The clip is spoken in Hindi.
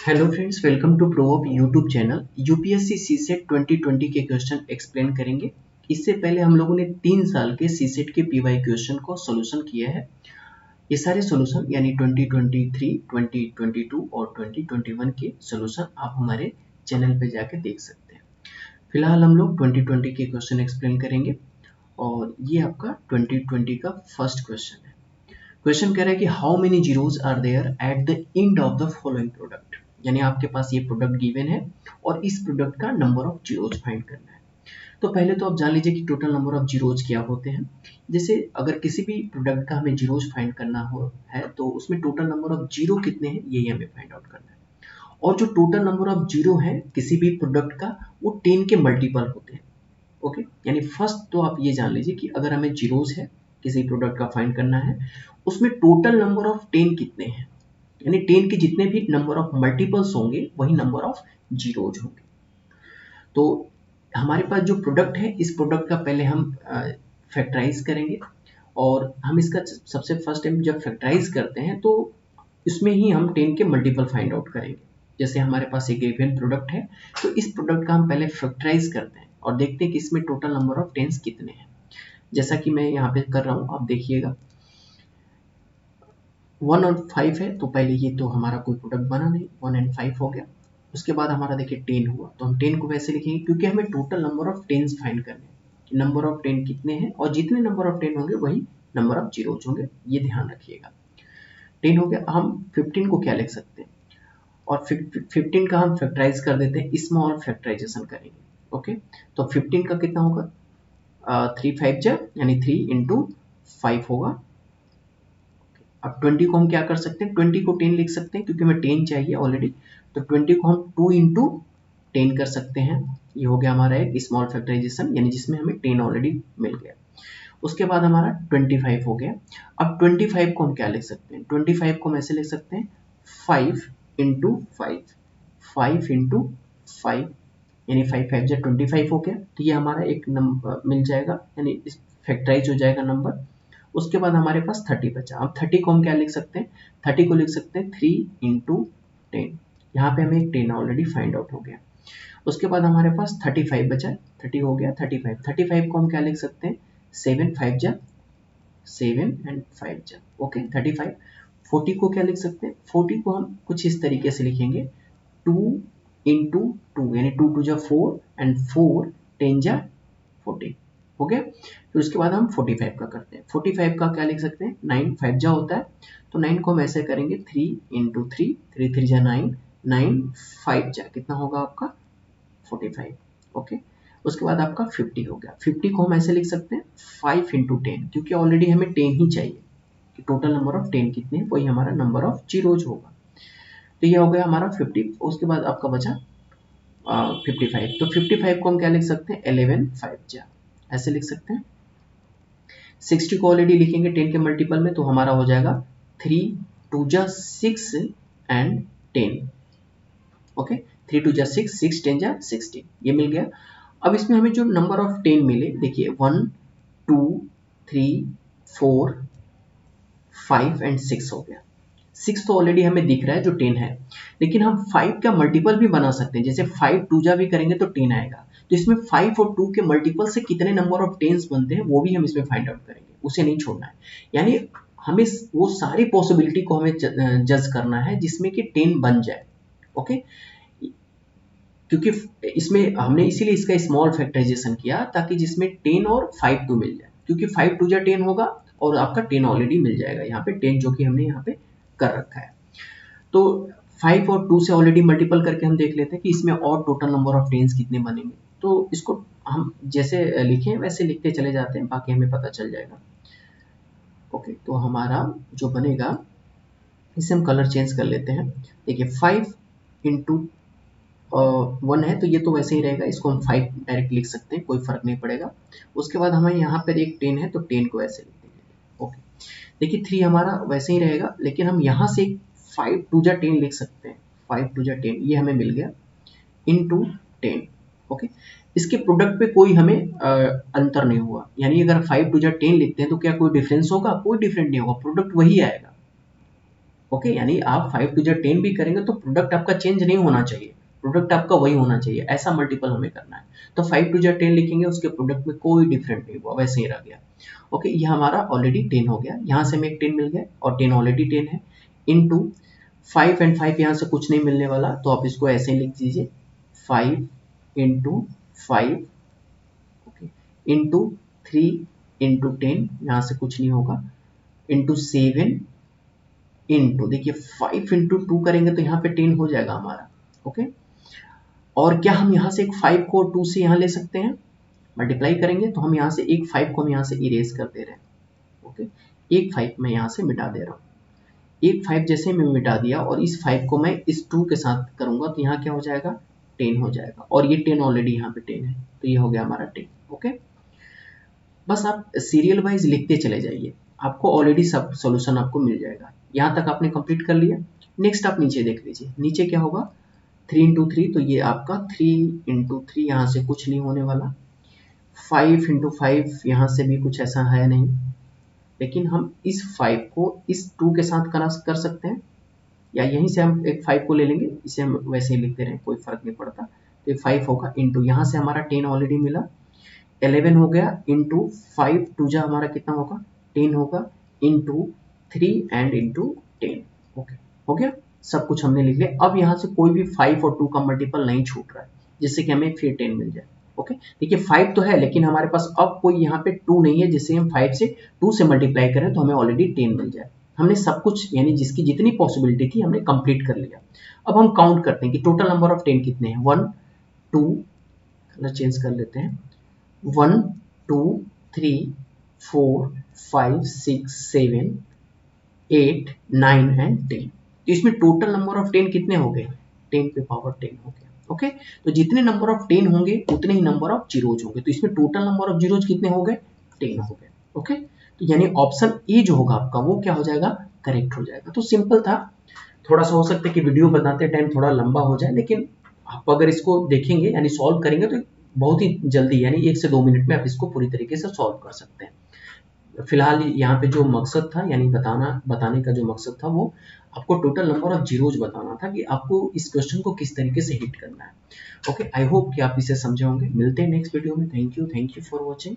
हेलो फ्रेंड्स, वेलकम टू प्रोअप यूट्यूब चैनल। यूपीएससी सीसेट 2020 के क्वेश्चन एक्सप्लेन करेंगे। इससे पहले हम लोगों ने 3 साल के सीसेट के पीवाई क्वेश्चन को सॉल्यूशन किया है। ये सारे सॉल्यूशन यानी 2023, 2022 और 2021 के सॉल्यूशन आप हमारे चैनल पे जाके देख सकते हैं। फिलहाल हम लोग 2020 के क्वेश्चन एक्सप्लेन करेंगे और ये आपका 2020 का फर्स्ट क्वेश्चन है। क्वेश्चन कह रहा है कि how many zeros are there at the end of the following product. यानी आपके पास ये प्रोडक्ट गिवन है और इस प्रोडक्ट का नंबर ऑफ जीरोज फाइंड करना है। तो पहले तो आप जान लीजिए कि टोटल नंबर ऑफ जीरोज क्या होते हैं। जैसे अगर किसी भी प्रोडक्ट का हमें जीरोज फाइंड करना हो है तो उसमें टोटल नंबर ऑफ जीरो कितने हैं यही हमें फाइंड आउट करना है। और जो टोटल नंबर ऑफ जीरो है किसी भी प्रोडक्ट का वो 10 के मल्टीपल होते हैं। ओके, यानी फर्स्ट तो आप ये जान लीजिए कि अगर हमें जीरोज है किसी प्रोडक्ट का फाइंड करना है उसमें टोटल नंबर ऑफ 10 कितने हैं, यानी 10 के जितने भी नंबर ऑफ मल्टीपल्स होंगे वही नंबर ऑफ जीरोज होंगे। तो हमारे पास जो प्रोडक्ट है इस प्रोडक्ट का पहले हम फैक्टराइज करेंगे और हम इसका सबसे फर्स्ट टाइम जब फैक्टराइज करते हैं तो इसमें ही हम 10 के मल्टीपल फाइंड आउट करेंगे। जैसे हमारे पास एक गिवन प्रोडक्ट है तो इस प्रोडक्ट का हम पहले फैक्टराइज करते हैं और देखते हैं कि इसमें टोटल नंबर ऑफ 10 कितने हैं। जैसा कि मैं यहाँ पे कर रहा हूँ, आप देखिएगा 1 और 5 है तो पहले ये तो हमारा कोई प्रोडक्ट बना नहीं, 1 और 5 हो गया। उसके बाद हमारा देखिए 10 हुआ तो हम 10 को वैसे लिखेंगे क्योंकि हमें टोटल नंबर ऑफ 10 फाइंड करने हैं। नंबर ऑफ 10 कितने हैं और जितने नंबर ऑफ 10 होंगे वही नंबर ऑफ जीरोज होंगे, ये ध्यान रखिएगा। 10 हो गया, हम 15 को क्या लिख सकते हैं और 15 का हम फैक्टराइज कर देते हैं, स्मॉल फैक्टराइजेशन करेंगे। ओके, तो 15 का कितना होगा 3 5 जा यानी 3 इंटू 5 होगा। अब 20 को हम क्या कर सकते हैं, 20 को 10 लिख सकते हैं क्योंकि हमें 10 चाहिए ऑलरेडी, तो 20 को हम 2 इंटू 10 कर सकते हैं। ये हो गया हमारा एक स्मॉल फैक्टराइजेशन यानी जिसमें हमें 10 ऑलरेडी मिल गया। उसके बाद हमारा 25 हो गया। अब 25 को हम क्या लिख सकते हैं, 25 को हम ऐसे लिख सकते हैं 5 इंटू 5 इंटू 5 यानी 5 5 जा 25 हो गया। तो ये हमारा एक नंबर मिल जाएगा यानी फैक्टराइज हो जाएगा नंबर। उसके बाद हमारे पास 30 बचा। अब 30 को हम क्या लिख सकते हैं, 30 को लिख सकते हैं 3 इंटू 10। यहाँ पे हमें एक 10 ऑलरेडी फाइंड आउट हो गया। उसके बाद हमारे पास 35 बचा, 30 हो गया 35 को हम क्या लिख सकते हैं 7 5 जा 7 एंड 5 जा ओके 35। 40 को क्या लिख सकते हैं, 40 को हम कुछ इस तरीके से लिखेंगे 2 इंटू 2 यानी 2 2 जा 4 एंड 4 10 जा 40 हो गया। फिर उसके बाद हम 45 का करते हैं। 45 का क्या लिख सकते हैं 9 5 जा होता है तो 9 को हम ऐसे करेंगे 3 इंटू 3 3 3 जा 9 9 5 जा कितना होगा आपका 45। ओके, उसके बाद आपका 50 हो गया। 50 को हम ऐसे लिख सकते हैं 5 इंटू 10 क्योंकि ऑलरेडी हमें 10 ही चाहिए कि टोटल नंबर ऑफ 10 कितने हैं वही हमारा नंबर ऑफ जीरोज होगा। तो ये हो गया हमारा 50। उसके बाद आपका बचा 55। तो 55 को हम क्या लिख सकते हैं 11 5 जा ऐसे लिख सकते हैं। 60 को ऑलरेडी लिखेंगे 10 के मल्टीपल में तो हमारा हो जाएगा 3 2 जा 6 एंड 10 ओके 3 2 जा 6 6 10 जा 16 ये मिल गया। अब इसमें हमें जो नंबर ऑफ 10 मिले देखिए 1 2 3 4 5 एंड 6 हो गया। 6 तो ऑलरेडी हमें दिख रहा है जो 10 है, लेकिन हम 5 का मल्टीपल भी बना सकते हैं। जैसे 5 2 जा भी करेंगे तो 10 आएगा, तो इसमें 5 और 2 के मल्टीपल से कितने नंबर ऑफ 10s बनते हैं वो भी हम इसमें फाइंड आउट करेंगे, उसे नहीं छोड़ना है। यानी हमें वो सारी पॉसिबिलिटी को हमें जज करना है जिसमें कि 10 बन जाए। ओके, क्योंकि इसमें हमने इसीलिए इसका स्मॉल फैक्टराइजेशन किया ताकि जिसमें 10 और 5 2 मिल जाए, क्योंकि 5 2 जा 10 होगा और आपका 10 ऑलरेडी मिल जाएगा यहाँ पे 10 जो कि हमने यहाँ पे कर रखा है। तो 5 और 2 से ऑलरेडी मल्टीपल करके हम देख लेते हैं कि इसमें और टोटल नंबर ऑफ 10s कितने बनेंगे। तो इसको हम जैसे लिखें वैसे लिखते चले जाते हैं, बाकी हमें पता चल जाएगा। ओके, तो हमारा जो बनेगा इसे हम कलर चेंज कर लेते हैं। देखिए 5 इंटू 1 है तो ये तो वैसे ही रहेगा, इसको हम 5 डायरेक्ट लिख सकते हैं, कोई फर्क नहीं पड़ेगा। उसके बाद हमें यहाँ पर एक 10 है तो 10 को ऐसे लिख देंगे। ओके, देखिए 3 हमारा वैसे ही रहेगा, लेकिन हम यहाँ से 5 2 जा 10 लिख सकते हैं। 5 2 जा 10 ये हमें मिल गया इंटू 10। ओके, इसके प्रोडक्ट पे कोई हमें अंतर नहीं हुआ, यानी अगर 5 2 जा 10 लिखते हैं तो क्या कोई डिफरेंस होगा, कोई डिफरेंस नहीं होगा, प्रोडक्ट वही आएगा। ओके, यानी आप 5 टू 10 भी करेंगे तो प्रोडक्ट आपका चेंज नहीं होना चाहिए, प्रोडक्ट आपका वही होना चाहिए, ऐसा मल्टीपल हमें करना है। तो 5 टू 10 लिखेंगे, उसके प्रोडक्ट में कोई डिफरेंट नहीं हुआ, वैसे ही रह गया। ओके, ये हमारा ऑलरेडी 10 हो गया, यहाँ से हमें एक 10 मिल गया और 10 ऑलरेडी 10 है, इनटू 5 एंड 5 यहाँ से कुछ नहीं मिलने वाला, तो आप इसको ऐसे ही लिख दीजिए 5 इंटू 5, ओके, इंटू 3 इंटू 10, यहाँ से कुछ नहीं होगा, इंटू 7 इंटू, देखिए 5 इंटू 2 करेंगे तो यहाँ पे 10 हो जाएगा हमारा। ओके, और क्या हम यहाँ से एक 5 को 2 से यहाँ ले सकते हैं, मल्टीप्लाई करेंगे तो हम यहाँ से एक 5 को हम यहाँ से इरेज कर दे रहे हैं। ओके, एक 5 मैं यहाँ से मिटा दे रहा हूँ, एक 5 जैसे मैं मिटा दिया और इस 5 को मैं इस 2 के साथ करूंगा तो यहाँ क्या हो जाएगा, 10 हो जाएगा, और ये 10 ऑलरेडी यहाँ पे 10 है, तो ये हो गया हमारा 10। ओके, बस आप सीरियल वाइज लिखते चले जाइए, आपको ऑलरेडी सब सॉल्यूशन आपको मिल जाएगा। यहाँ तक आपने कंप्लीट कर लिया। नेक्स्ट आप नीचे देख लीजिए, नीचे क्या होगा, 3 इंटू 3, तो ये आपका 3 इंटू 3, यहाँ से कुछ नहीं होने वाला, 5 इंटू 5, यहाँ से भी कुछ ऐसा है नहीं, लेकिन हम इस 5 को इस 2 के साथ कर सकते हैं, या यहीं से हम एक 5 को ले लेंगे, इसे हम वैसे ही लिखते रहें, कोई फर्क नहीं पड़ता। तो ये 5 होगा, इंटू यहाँ से हमारा 10 ऑलरेडी मिला, 11 हो गया, इंटू 5 टू जा हमारा कितना होगा, 10 होगा, इंटू 3 एंड इंटू 10। ओके, हो गया, सब कुछ हमने लिख लिया। अब यहाँ से कोई भी 5 और 2 का मल्टीपल नहीं छूट रहा है, जिससे कि हमें फिर 10 मिल जाए। ओके, देखिए 5 तो है, लेकिन हमारे पास अब कोई यहाँ पे 2 नहीं है, जिससे हम 5 से 2 से मल्टीप्लाई करें तो हमें ऑलरेडी 10 मिल जाए। हमने सब कुछ, यानी जिसकी जितनी पॉसिबिलिटी थी हमने कंप्लीट कर लिया। अब हम काउंट करते हैं कि टोटल नंबर ऑफ 10 कितने हैं। 1 2, कलर चेंज कर लेते हैं, 1 2 3 4 5 6 7 8 9 एंड 10। तो इसमें टोटल नंबर ऑफ 10 कितने हो गए, 10 पे पावर 10 हो गया। ओके, तो जितने नंबर ऑफ 10 होंगे उतने ही नंबर ऑफ जीरोज होंगे, तो इसमें टोटल नंबर ऑफ जीरोज कितने हो गए, 10 हो गए। ओके, तो यानी ऑप्शन ए जो होगा आपका वो क्या हो जाएगा, करेक्ट हो जाएगा। तो सिंपल था, थोड़ा सा हो सकता है कि वीडियो बनाते टाइम थोड़ा लंबा हो जाए, लेकिन आप अगर इसको देखेंगे यानी सॉल्व करेंगे तो बहुत ही जल्दी, यानी 1 से 2 मिनट में आप इसको पूरी तरीके से सॉल्व कर सकते हैं। फिलहाल यहाँ पे जो मकसद था, यानी बताने का जो मकसद था, वो आपको टोटल नंबर ऑफ जीरोज बताना था कि आपको इस क्वेश्चन को किस तरीके से हिट करना है। ओके, आई होप कि आप इसे समझे होंगे। मिलते हैं नेक्स्ट वीडियो में। Thank you for watching.